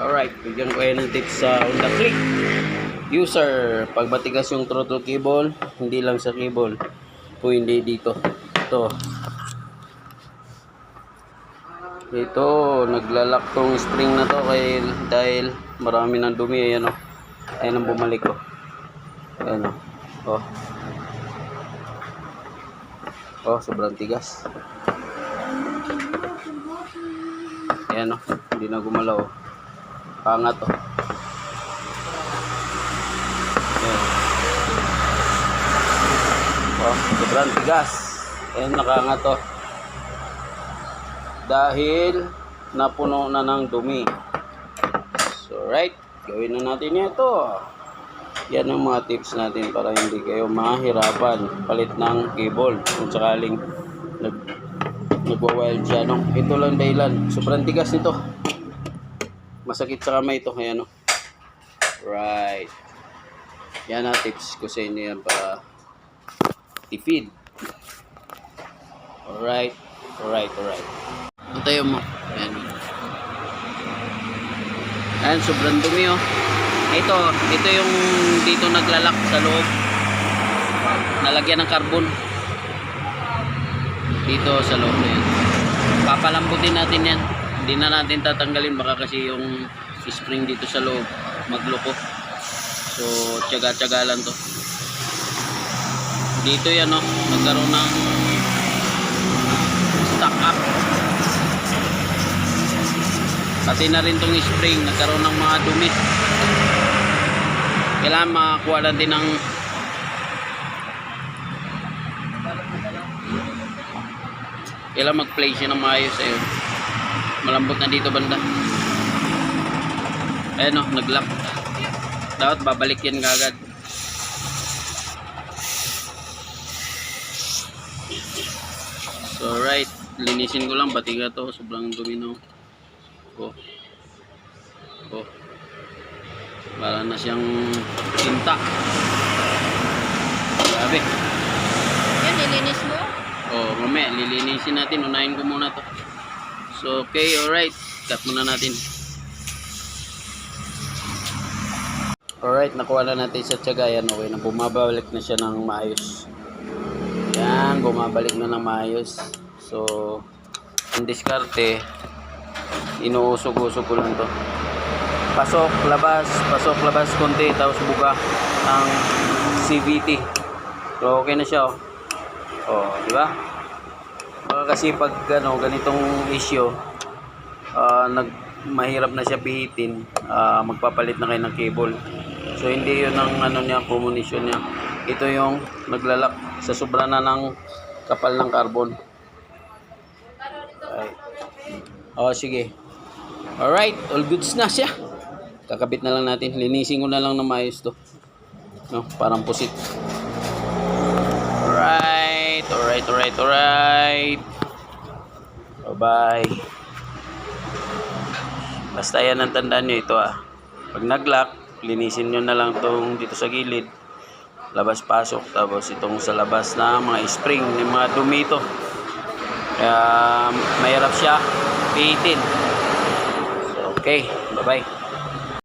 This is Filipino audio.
Alright, bigyan ko kayo ng tips sa Honda Click. User, pag matigas yung throttle cable, hindi lang sa cable, po hindi dito. Ito, naglalak tong spring na to dahil marami ng dumi. Ayan o. Ayan ang bumalik ko. Ayan o. Sobrang tigas. Ayan o. Hindi na gumalaw. Pangat o. Sobrang tigas. Ayan, nakaangat o. Dahil napuno na ng dumi. So right, gawin na natin ito. Yan ang mga tips natin para hindi kayo mahirapan palit ng cable kung sakaling nagwa-wild siya, no? Ito lang dahilan, sobrang tigas nito, masakit sa kamay ito. Ayan, no? Right, yan ang tips ko sa inyo yan para tipid. Alright. Antayo mo. Ayan, sobrang dumi oh. Ito yung dito naglalak sa loob. Nalagyan ng carbon. Dito sa loob na yan. Papalambutin natin yan. Hindi na natin tatanggalin baka kasi yung spring dito sa loob magloko. So, tiyaga-tiyaga lang to. Dito yan oh. Nagkaroon ng stock up. Pati na rin tong spring nagkaroon ng mga dumi. Kailangan makakuha natin ng mag-place siya ng maayos. Ayun, malambot na dito banda. Ayan o, nag-lock. Dapat babalik yan kagad. So right, linisin ko lang batiga to, sobrang dumi no. Para na siyang tinta. Grabe. Yan, nilinis mo? Mamaya lilinisin natin. Unahin ko muna to. So okay, alright, cut muna natin. Alright, nakuha na natin sa tiyaga. Yan, okay na, bumabalik na siya ng maayos. Yan, bumabalik na ng maayos. So ang diskarte, inuusog-usog ko lang to. Pasok, labas konti, tapos buka ang CVT. So okay na siya di ba? Kasi pag ganitong issue, mahirap na siya pihitin, magpapalit na kayo ng cable. So hindi yun ang combination niya. Ito yung naglalak sa sobra na ng kapal ng carbon. Sige. Alright, all goods na siya. Kakabit na lang natin. Linisin ko na lang na maayos to. No, parang pusit. Alright. Bye-bye. Basta yan ang tandaan nyo ito Pag nag-lock, linisin nyo na lang tong dito sa gilid. Labas-pasok. Tapos itong sa labas na mga spring, yung mga dumi ito. Kaya mahirap siya pihitin. So, okay, bye-bye.